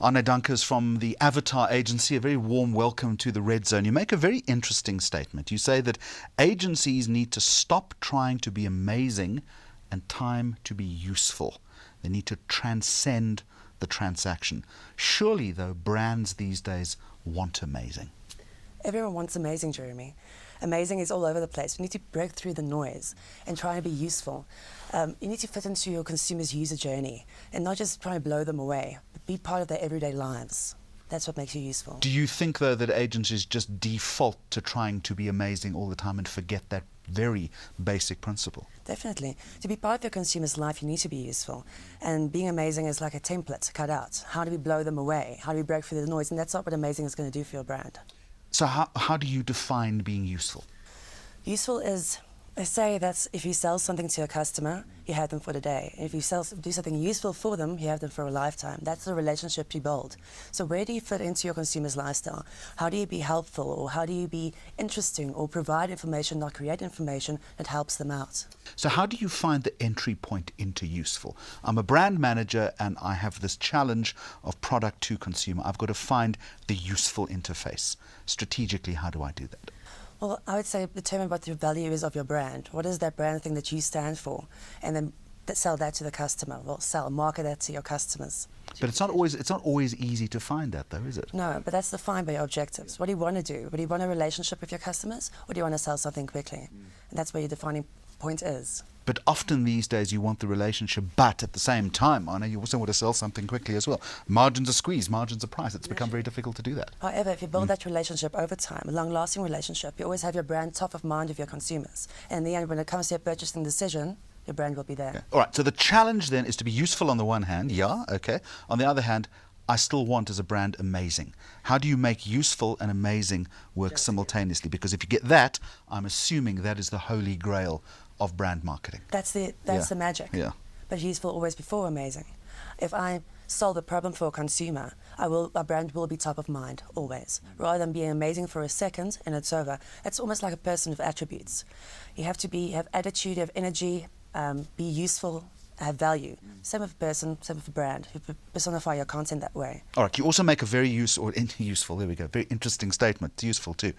Arne Dunckers from the Avatar Agency, a very warm welcome to the Red Zone. You make a very interesting statement. You say that agencies need to stop trying to be amazing and time to be useful. They need to transcend the transaction. Surely, though, brands these days want amazing. Everyone wants amazing, Jeremy. Amazing is all over the place. We need to break through the noise and try and be useful. You need to fit into your consumer's user journey and not just try and blow them away, but be part of their everyday lives. That's what makes you useful. Do you think, though, that agencies just default to trying to be amazing all the time and forget that very basic principle? Definitely. To be part of your consumer's life, you need to be useful. And being amazing is like a template cut out. How do we blow them away? How do we break through the noise? And that's not what amazing is going to do for your brand. So how do you define being useful? Useful is, they say that if you sell something to a customer, you have them for the day. If you do something useful for them, you have them for a lifetime. That's the relationship you build. So where do you fit into your consumer's lifestyle? How do you be helpful, or how do you be interesting, or provide information, not create information that helps them out? So how do you find the entry point into useful? I'm a brand manager and I have this challenge of product to consumer. I've got to find the useful interface. Strategically, how do I do that? Well, I would say determine what the value is of your brand. What is that brand thing that you stand for? And then sell that to the customer. Well, market that to your customers. But it's not always easy to find that, though, is it? No, but that's defined by your objectives. What do you want to do? Do you want a relationship with your customers, or do you want to sell something quickly? And that's where your defining point is. But often these days you want the relationship, but at the same time, Arne, you also want to sell something quickly as well. Margins are squeezed, margins are priced. It's become very difficult to do that. However, if you build that relationship over time, a long-lasting relationship, you always have your brand top of mind of your consumers. And in the end, when it comes to your purchasing decision, your brand will be there. Okay. All right, so the challenge then is to be useful on the one hand, yeah, okay. On the other hand, I still want as a brand amazing. How do you make useful and amazing work simultaneously? Because if you get that, I'm assuming that is the holy grail of brand marketing. That's the magic. Yeah. But useful always before amazing. If I solve a problem for a consumer, our brand will be top of mind always. Rather than being amazing for a second and it's over. It's almost like a person with attributes. You have to have attitude, have energy, be useful, have value. Same with a person, same with a brand. You personify your content that way. All right, you also make a very useful, there we go, very interesting statement. It's useful too.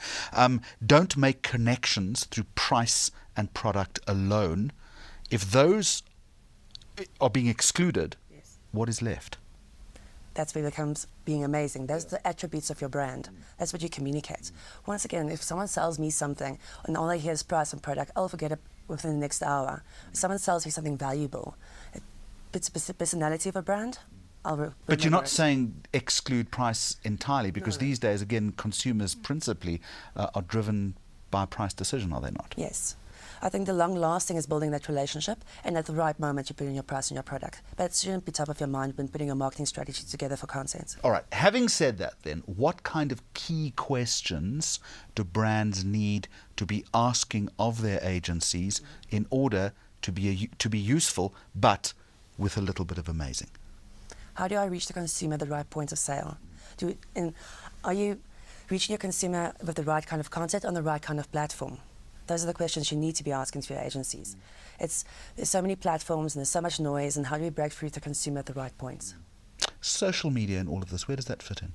Don't make connections through price and product alone. If those are being excluded, yes, what is left? That's where it becomes being amazing. Those are the attributes of your brand. That's what you communicate. Once again, if someone sells me something and all I hear is price and product, I'll forget it within the next hour. If someone sells me something valuable, it's the personality of a brand. But you're not saying exclude price entirely, because these days, again, consumers principally are driven by a price decision, are they not? Yes. I think the long-lasting is building that relationship, and at the right moment you put in your price and your product. But it shouldn't be top of your mind when putting a marketing strategy together for content. All right. Having said that, then, what kind of key questions do brands need to be asking of their agencies in order to be useful, but with a little bit of amazing? How do I reach the consumer at the right point of sale? Are you reaching your consumer with the right kind of content on the right kind of platform? Those are the questions you need to be asking to your agencies. There's so many platforms and there's so much noise, and how do we break through the consumer at the right points? Social media and all of this, where does that fit in?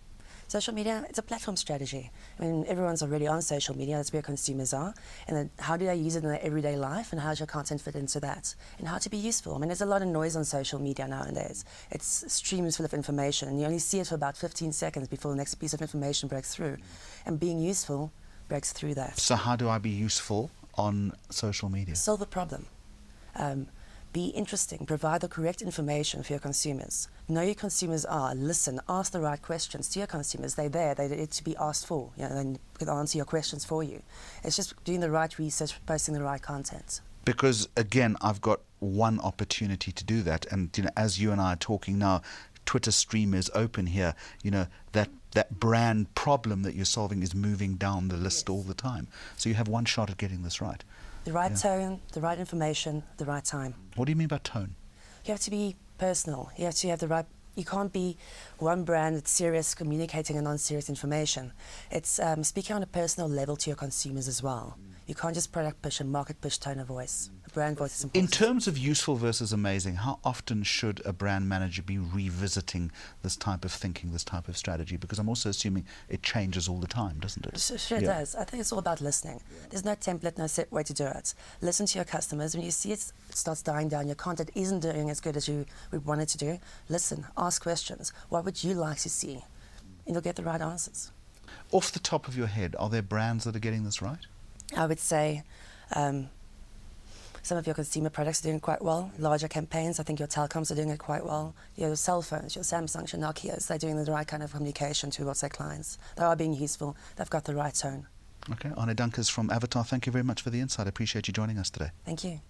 Social media, it's a platform strategy. I mean, everyone's already on social media, that's where consumers are. And then how do they use it in their everyday life, and how does your content fit into that? And how to be useful. I mean, there's a lot of noise on social media nowadays. It's streams full of information, and you only see it for about 15 seconds before the next piece of information breaks through. And being useful breaks through that. So how do I be useful on social media? Solve a problem. Be interesting, provide the correct information for your consumers. Know who your consumers are, listen, ask the right questions to your consumers. They're there, they're to be asked for, and can answer your questions for you. It's just doing the right research, posting the right content. Because again, I've got one opportunity to do that, and as you and I are talking now, Twitter stream is open here. That brand problem that you're solving is moving down the list all the time. So you have one shot at getting this right. The right tone, the right information, the right time. What do you mean by tone? You have to be personal. You have to have the right. You can't be one brand that's serious communicating a non-serious information. It's speaking on a personal level to your consumers as well. You can't just product push and market push tone of voice. A brand voice is In important. terms of useful versus amazing, how often should a brand manager be revisiting this type of thinking, this type of strategy? Because I'm also assuming it changes all the time, doesn't it? Sure it Yeah. does. I think it's all about listening. There's no template, no set way to do it. Listen to your customers. When you see it starts dying down, your content isn't doing as good as you would want it to do, listen, ask questions. What would you like to see? And you'll get the right answers. Off the top of your head, are there brands that are getting this right? I would say some of your consumer products are doing quite well. Larger campaigns, I think your telecoms are doing it quite well. Your cell phones, your Samsungs, your Nokias, they're doing the right kind of communication towards their clients. They are being useful. They've got the right tone. Okay, Arne Dunckers from Avatar, thank you very much for the insight. I appreciate you joining us today. Thank you.